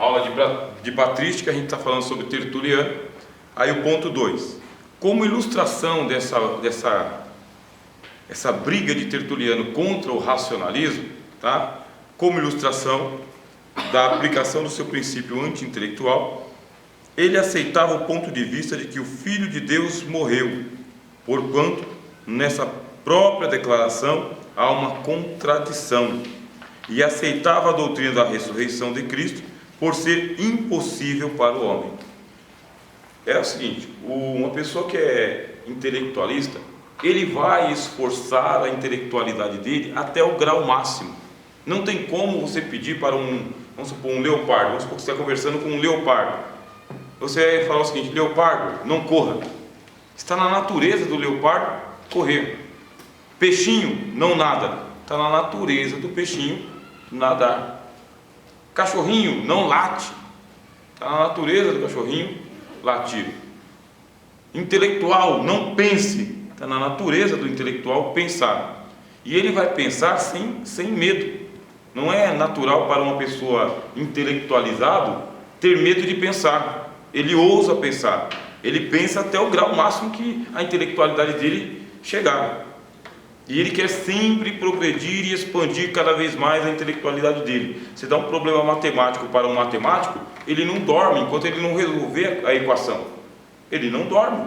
aula de patrística, a gente está falando sobre Tertuliano. Aí o ponto 2, como ilustração dessa briga de Tertuliano contra o racionalismo, tá? Como ilustração da aplicação do seu princípio anti-intelectual, ele aceitava o ponto de vista de que o Filho de Deus morreu, porquanto nessa própria declaração há uma contradição, e aceitava a doutrina da ressurreição de Cristo por ser impossível para o homem. É o seguinte, uma pessoa que é intelectualista, ele vai esforçar a intelectualidade dele até o grau máximo. Não tem como você pedir para vamos supor, um leopardo, vamos supor que você está conversando com um leopardo, você vai falar o seguinte: leopardo, não corra. Está na natureza do leopardo correr. Peixinho, não nada. Está na natureza do peixinho nadar. Cachorrinho, não late. Está na natureza do cachorrinho latir. Intelectual, não pense. Está na natureza do intelectual pensar. E ele vai pensar sem medo. Não é natural para uma pessoa intelectualizada ter medo de pensar. Ele ousa pensar. Ele pensa até o grau máximo que a intelectualidade dele chegar. E ele quer sempre progredir e expandir cada vez mais a intelectualidade dele. Você dá um problema matemático para um matemático, ele não dorme enquanto ele não resolver a equação. Ele não dorme.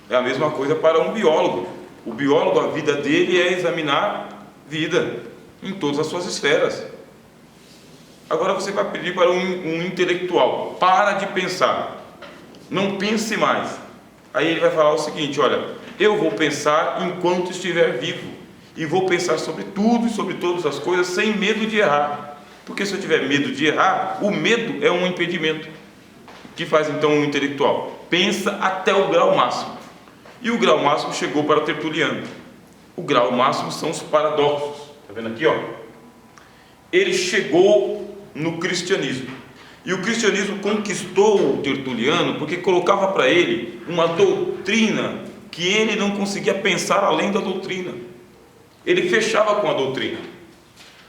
É a mesma coisa para um biólogo. O biólogo, a vida dele é examinar vida em todas as suas esferas. Agora você vai pedir para um intelectual: para de pensar, não pense mais. Aí ele vai falar o seguinte: olha, eu vou pensar enquanto estiver vivo, e vou pensar sobre tudo e sobre todas as coisas sem medo de errar, porque se eu tiver medo de errar, o medo é um impedimento. O que faz então um intelectual? Pensa até o grau máximo. E o grau máximo chegou para Tertuliano. O grau máximo são os paradoxos. Está vendo aqui, ó? Ele chegou no cristianismo. E o cristianismo conquistou o Tertuliano porque colocava para ele uma doutrina que ele não conseguia pensar além da doutrina. Ele fechava com a doutrina.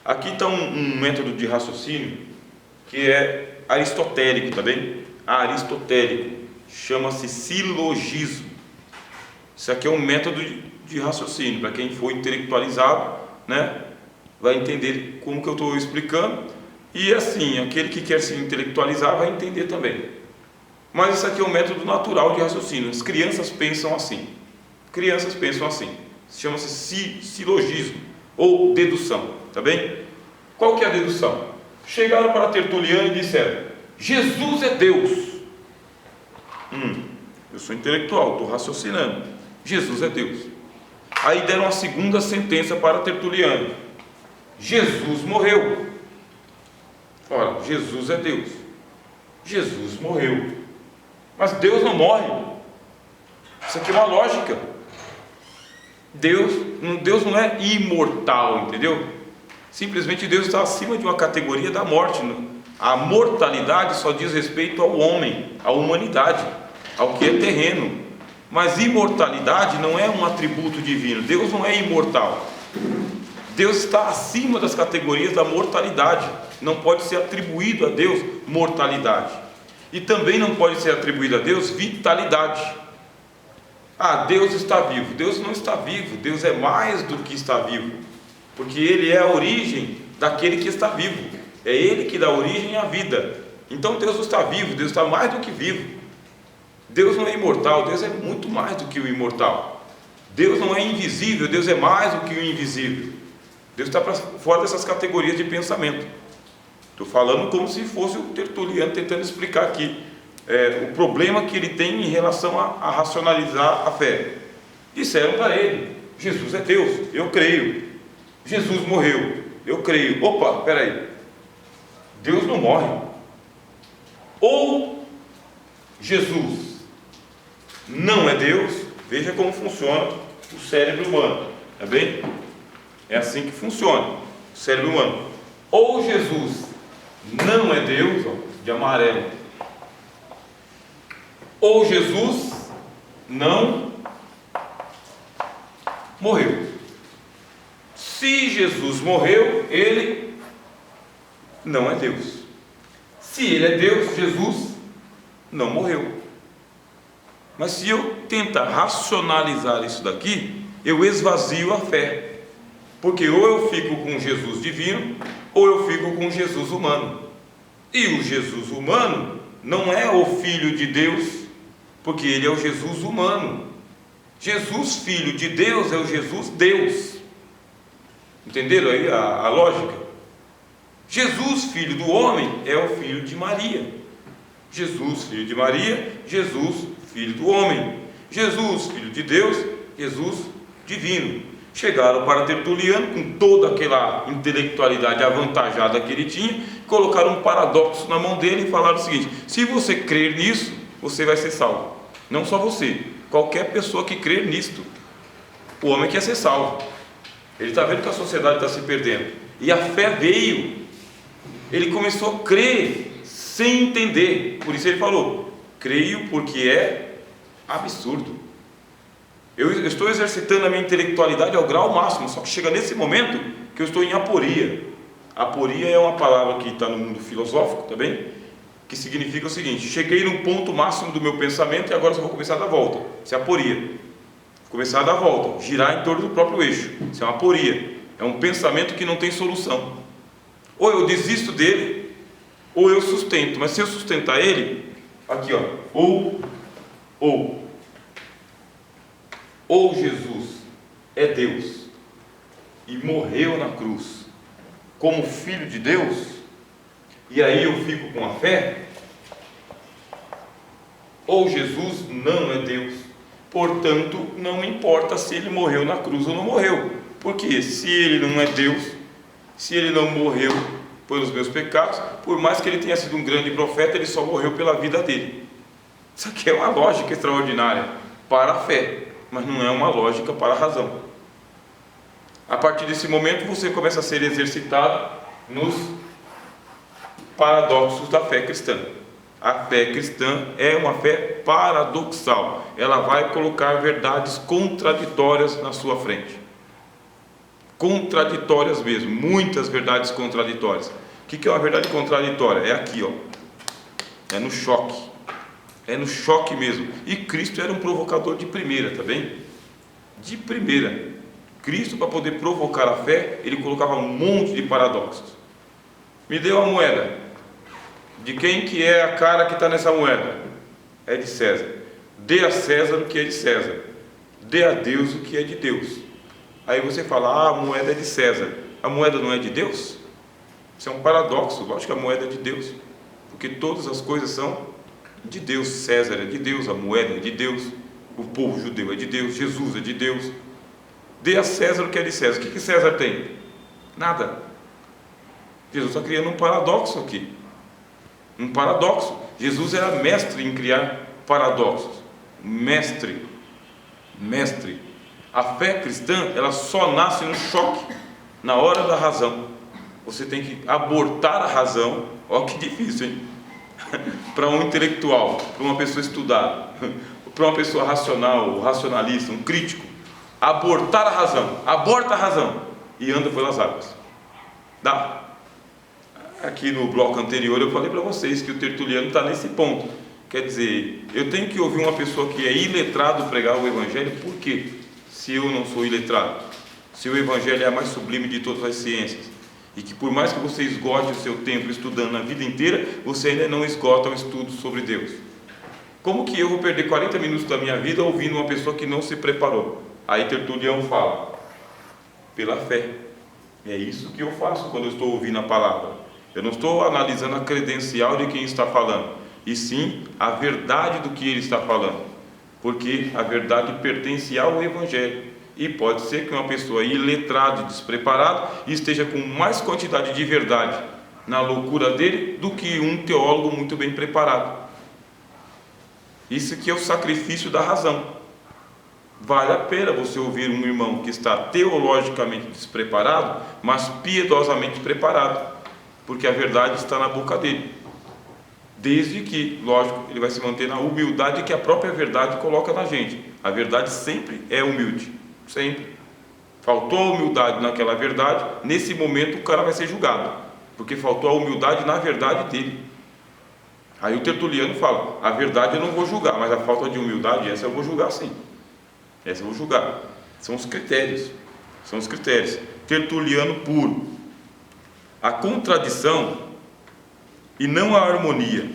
Aqui está um método de raciocínio que é aristotélico, tá bem? Aristotélico, chama-se silogismo. Isso aqui é um método de raciocínio. Para quem for intelectualizado, né, vai entender como que eu estou explicando. E assim, aquele que quer se intelectualizar vai entender também. Mas isso aqui é um método natural de raciocínio. As crianças pensam assim. Crianças pensam assim. Chama-se silogismo ou dedução, tá bem? Qual que é a dedução? Chegaram para Tertuliano e disseram: Jesus é Deus. Eu sou intelectual, estou raciocinando. Jesus é Deus. Aí deram a segunda sentença para Tertuliano: Jesus morreu. Ora, Jesus é Deus. Jesus morreu. Mas Deus não morre. Isso aqui é uma lógica. Deus não é imortal, entendeu? Simplesmente Deus está acima de uma categoria da morte. A mortalidade só diz respeito ao homem, à humanidade, ao que é terreno. Mas imortalidade não é um atributo divino. Deus não é imortal. Deus está acima das categorias da mortalidade. Não pode ser atribuído a Deus mortalidade. E também não pode ser atribuído a Deus vitalidade. Deus está vivo. Deus não está vivo. Deus é mais do que está vivo, porque Ele é a origem daquele que está vivo. É Ele que dá origem à vida. Então Deus não está vivo, Deus está mais do que vivo. Deus não é imortal, Deus é muito mais do que o imortal. Deus não é invisível, Deus é mais do que o invisível. Deus está fora dessas categorias de pensamento. Estou falando como se fosse o Tertuliano tentando explicar aqui o problema que ele tem em relação a racionalizar a fé. Disseram para ele: Jesus é Deus, eu creio. Jesus morreu, eu creio. Opa, espera aí, Deus não morre. Ou Jesus não é Deus. Veja como funciona o cérebro humano, tá bem? É assim que funciona o cérebro humano. Ou Jesus não é Deus, ó, de amarelo, ou Jesus não morreu. Se Jesus morreu, ele não é Deus. Se ele é Deus, Jesus não morreu. Mas se eu tentar racionalizar isso daqui, eu esvazio a fé. Porque ou eu fico com Jesus divino, ou eu fico com Jesus humano. E o Jesus humano não é o Filho de Deus, porque ele é o Jesus humano. Jesus, Filho de Deus, é o Jesus Deus. Entenderam aí a lógica? Jesus, Filho do homem, é o Filho de Maria. Jesus, Filho de Maria, Jesus, Filho do homem. Jesus, Filho de Deus, Jesus divino. Chegaram para Tertuliano, com toda aquela intelectualidade avantajada que ele tinha, colocaram um paradoxo na mão dele e falaram o seguinte: se você crer nisso, você vai ser salvo. Não só você, qualquer pessoa que crer nisto. O homem quer ser salvo. Ele está vendo que a sociedade está se perdendo, e a fé veio. Ele começou a crer sem entender. Por isso ele falou: creio porque é absurdo. Eu estou exercitando a minha intelectualidade ao grau máximo, só que chega nesse momento que eu estou em aporia. Aporia é uma palavra que está no mundo filosófico também, que significa o seguinte: cheguei no ponto máximo do meu pensamento e agora só vou começar a dar volta. Isso é aporia. Começar a dar volta, girar em torno do próprio eixo. Isso é uma aporia. É um pensamento que não tem solução. Ou eu desisto dele, ou eu sustento. Mas se eu sustentar ele, aqui ó, ou Jesus é Deus e morreu na cruz como Filho de Deus, e aí eu fico com a fé, ou Jesus não é Deus, portanto não importa se ele morreu na cruz ou não morreu, porque se ele não é Deus, se ele não morreu pelos meus pecados, por mais que ele tenha sido um grande profeta, ele só morreu pela vida dele. Isso aqui é uma lógica extraordinária para a fé, mas não é uma lógica para a razão. A partir desse momento você começa a ser exercitado nos paradoxos da fé cristã. A fé cristã é uma fé paradoxal. Ela vai colocar verdades contraditórias na sua frente. Contraditórias mesmo, muitas verdades contraditórias. O que é uma verdade contraditória? É aqui, ó. É no choque. É no choque mesmo. E Cristo era um provocador de primeira, tá bem? De primeira. Cristo, para poder provocar a fé, ele colocava um monte de paradoxos. Me deu a moeda. De quem que é a cara que está nessa moeda? É de César. Dê a César o que é de César. Dê a Deus o que é de Deus. Aí você fala: a moeda é de César. A moeda não é de Deus? Isso é um paradoxo. Lógico que a moeda é de Deus, porque todas as coisas são de Deus. César é de Deus, a moeda é de Deus, o povo judeu é de Deus, Jesus é de Deus. Dê a César o que é de César. O que César tem? Nada. Jesus está criando um paradoxo aqui. Um paradoxo. Jesus era mestre em criar paradoxos. Mestre. A fé cristã, ela só nasce no choque, na hora da razão. Você tem que abortar a razão. Olha que difícil, hein? Para um intelectual, para uma pessoa estudada, para uma pessoa racional, racionalista, um crítico, abortar a razão, aborta a razão e anda pelas águas. Dá. Aqui no bloco anterior eu falei para vocês que o Tertuliano está nesse ponto. Quer dizer, eu tenho que ouvir uma pessoa que é iletrado pregar o Evangelho. Por quê? Se eu não sou iletrado, se o Evangelho é a mais sublime de todas as ciências, e que por mais que você esgote o seu tempo estudando na vida inteira, você ainda não esgota o estudo sobre Deus. Como que eu vou perder 40 minutos da minha vida ouvindo uma pessoa que não se preparou? Aí Tertuliano fala: pela fé. É isso que eu faço quando eu estou ouvindo a palavra. Eu não estou analisando a credencial de quem está falando, e sim a verdade do que ele está falando, porque a verdade pertence ao Evangelho. E pode ser que uma pessoa iletrada e despreparada esteja com mais quantidade de verdade na loucura dele do que um teólogo muito bem preparado. Isso que é o sacrifício da razão. Vale a pena você ouvir um irmão que está teologicamente despreparado, mas piedosamente preparado, porque a verdade está na boca dele. Desde que, lógico, ele vai se manter na humildade que a própria verdade coloca na gente. A verdade sempre é humilde. Sempre. Faltou a humildade naquela verdade, nesse momento o cara vai ser julgado, porque faltou a humildade na verdade dele. Aí o Tertuliano fala: a verdade eu não vou julgar, mas a falta de humildade, essa eu vou julgar sim. Essa eu vou julgar. São os critérios. São os critérios. Tertuliano puro. A contradição e não a harmonia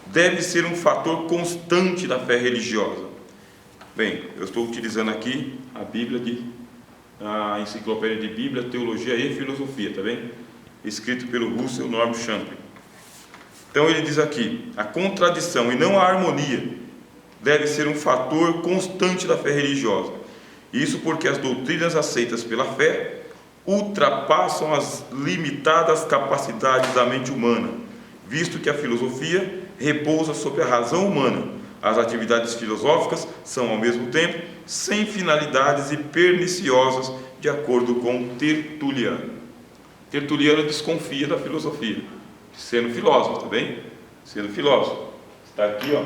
deve ser um fator constante da fé religiosa. Bem, eu estou utilizando aqui a Bíblia, a Enciclopédia de Bíblia, Teologia e Filosofia, tá bem? Escrito pelo Russell Norman Champlin. Então ele diz aqui: a contradição e não a harmonia deve ser um fator constante da fé religiosa. Isso porque as doutrinas aceitas pela fé ultrapassam as limitadas capacidades da mente humana, visto que a filosofia repousa sobre a razão humana. As atividades filosóficas são, ao mesmo tempo, sem finalidades e perniciosas, de acordo com Tertuliano. Tertuliano desconfia da filosofia, sendo filósofo, tá bem? Sendo filósofo. Está aqui, ó,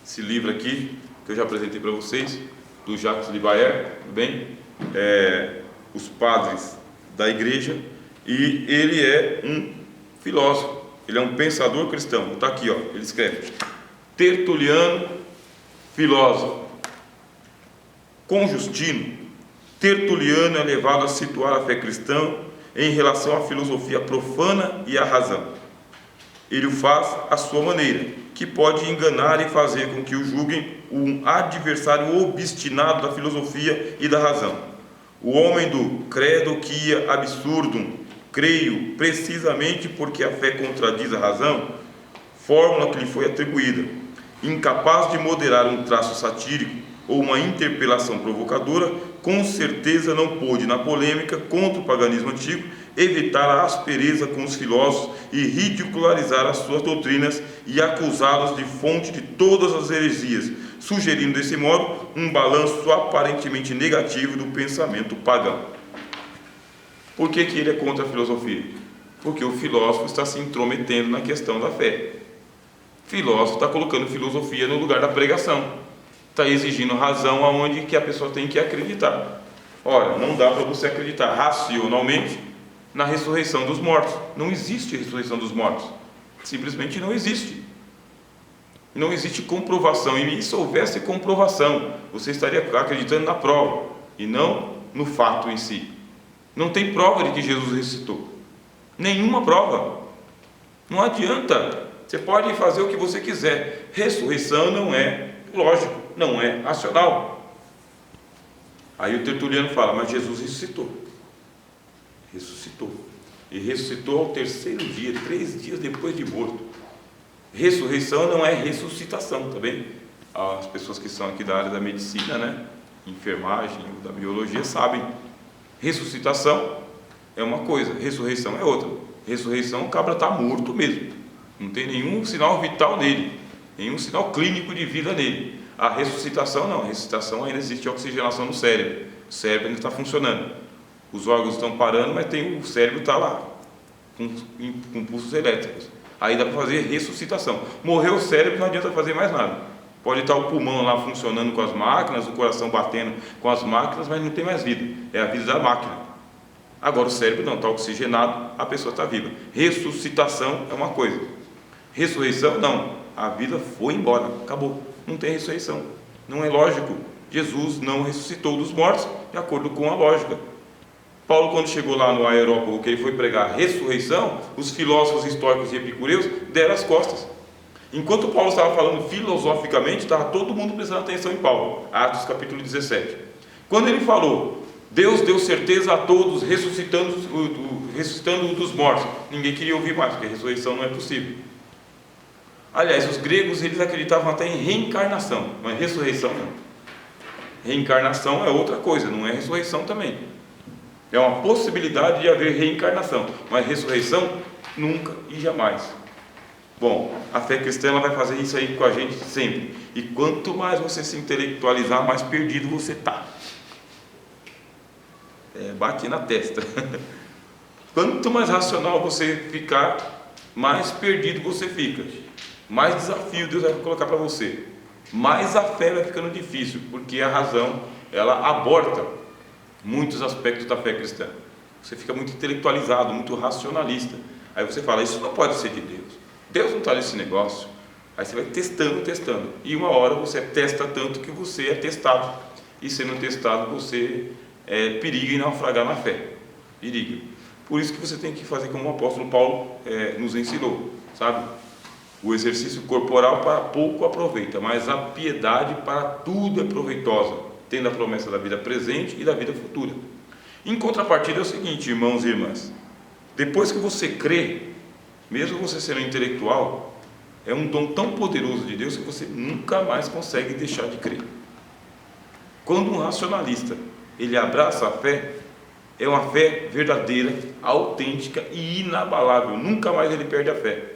esse livro aqui, que eu já apresentei para vocês, do Jacques Libaert, tá bem? Os Padres da Igreja, e ele é um filósofo, ele é um pensador cristão. Está aqui, ó, ele escreve: Tertuliano, filósofo. Com Justino, Tertuliano é levado a situar a fé cristã em relação à filosofia profana e à razão. Ele o faz à sua maneira, que pode enganar e fazer com que o julguem um adversário obstinado da filosofia e da razão. O homem do credo quia absurdum, creio, precisamente porque a fé contradiz a razão, fórmula que lhe foi atribuída, incapaz de moderar um traço satírico ou uma interpelação provocadora, com certeza não pôde, na polêmica contra o paganismo antigo, evitar a aspereza com os filósofos e ridicularizar as suas doutrinas e acusá-los de fonte de todas as heresias, sugerindo desse modo um balanço aparentemente negativo do pensamento pagão. Por que ele é contra a filosofia? Porque o filósofo está se intrometendo na questão da fé. O filósofo está colocando filosofia no lugar da pregação, está exigindo razão aonde que a pessoa tem que acreditar. Ora, não dá para você acreditar racionalmente na ressurreição dos mortos. Não existe ressurreição dos mortos, simplesmente não existe. Não existe comprovação, e se houvesse comprovação, você estaria acreditando na prova e não no fato em si. Não tem prova de que Jesus ressuscitou, nenhuma prova. Não adianta, você pode fazer o que você quiser, ressurreição não é lógico, não é racional. Aí o Tertuliano fala: mas Jesus ressuscitou, e ressuscitou ao terceiro dia, 3 dias depois de morto. Ressurreição não é ressuscitação, tá bem? As pessoas que são aqui da área da medicina, né, enfermagem, da biologia, sabem. Ressuscitação é uma coisa, ressurreição é outra. Ressurreição, o cabra está morto mesmo, não tem nenhum sinal vital nele, nenhum sinal clínico de vida nele. A ressuscitação não, a ressuscitação ainda existe oxigenação no cérebro, o cérebro ainda está funcionando, os órgãos estão parando, mas o cérebro está lá, com pulsos elétricos. Aí dá para fazer ressuscitação. Morreu o cérebro, não adianta fazer mais nada. Pode estar o pulmão lá funcionando com as máquinas, o coração batendo com as máquinas, mas não tem mais vida, é a vida da máquina. Agora o cérebro não, está oxigenado, a pessoa está viva. Ressuscitação é uma coisa, ressurreição não, a vida foi embora, acabou, não tem ressurreição. Não é lógico, Jesus não ressuscitou dos mortos, de acordo com a lógica. Paulo, quando chegou lá no Areópago, que ele foi pregar a ressurreição, os filósofos estoicos e epicureus deram as costas. Enquanto Paulo estava falando filosoficamente, estava todo mundo prestando atenção em Paulo. Atos capítulo 17. Quando ele falou: Deus deu certeza a todos, ressuscitando dos mortos, ninguém queria ouvir mais, porque a ressurreição não é possível. Aliás, os gregos, eles acreditavam até em reencarnação, mas ressurreição não. Reencarnação é outra coisa, não é ressurreição também. É uma possibilidade de haver reencarnação, mas ressurreição nunca e jamais. Bom, a fé cristã ela vai fazer isso aí com a gente sempre. E quanto mais você se intelectualizar, mais perdido você está. Bate na testa. Quanto mais racional você ficar, mais perdido você fica. Mais desafio Deus vai colocar para você. Mais a fé vai ficando difícil, porque a razão ela aborta muitos aspectos da fé cristã. Você fica muito intelectualizado, muito racionalista. Aí você fala: isso não pode ser de Deus, Deus não está nesse negócio. Aí você vai testando, e uma hora você testa tanto que você é testado, e sendo testado você periga em naufragar na fé, periga. Por isso que você tem que fazer como o apóstolo Paulo nos ensinou, sabe? O exercício corporal para pouco aproveita, mas a piedade para tudo é proveitosa, tendo a promessa da vida presente e da vida futura. Em contrapartida é o seguinte, irmãos e irmãs, depois que você crê, mesmo você sendo intelectual, é um dom tão poderoso de Deus que você nunca mais consegue deixar de crer. Quando um racionalista ele abraça a fé, é uma fé verdadeira, autêntica e inabalável, nunca mais ele perde a fé.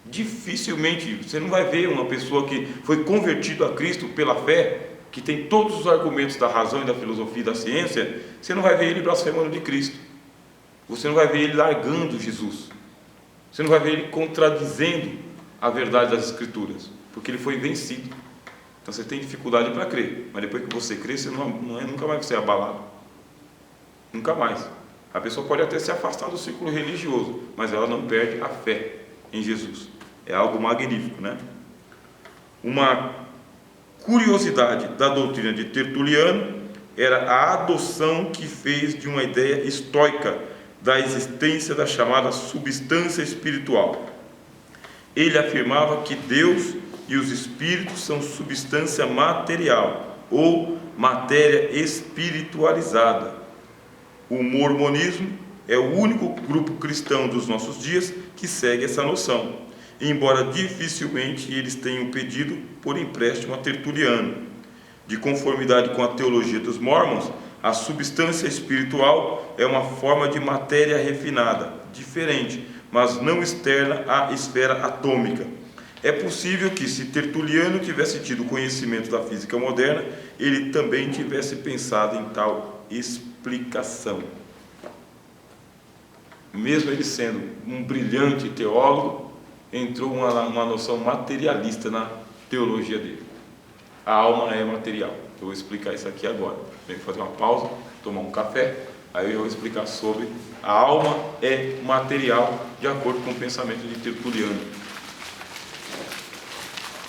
Dificilmente, você não vai ver uma pessoa que foi convertido a Cristo pela fé, que tem todos os argumentos da razão e da filosofia e da ciência, você não vai ver ele blasfemando de Cristo, você não vai ver ele largando Jesus, você não vai ver ele contradizendo a verdade das Escrituras, porque ele foi vencido. Então você tem dificuldade para crer, mas depois que você crê, você nunca mais vai ser abalado, nunca mais. A pessoa pode até se afastar do círculo religioso, mas ela não perde a fé em Jesus. É algo magnífico, né? Uma curiosidade da doutrina de Tertuliano era a adoção que fez de uma ideia estoica da existência da chamada substância espiritual. Ele afirmava que Deus e os espíritos são substância material ou matéria espiritualizada. O mormonismo é o único grupo cristão dos nossos dias que segue essa noção, embora dificilmente eles tenham pedido por empréstimo a Tertuliano. De conformidade com a teologia dos Mormons, a substância espiritual é uma forma de matéria refinada, diferente, mas não externa à esfera atômica. É possível que, se Tertuliano tivesse tido conhecimento da física moderna, ele também tivesse pensado em tal explicação. Mesmo ele sendo um brilhante teólogo, entrou uma noção materialista na teologia dele. A alma é material. Eu vou explicar isso aqui agora. Vou fazer uma pausa, tomar um café, aí eu vou explicar sobre a alma é material, de acordo com o pensamento de Tertuliano.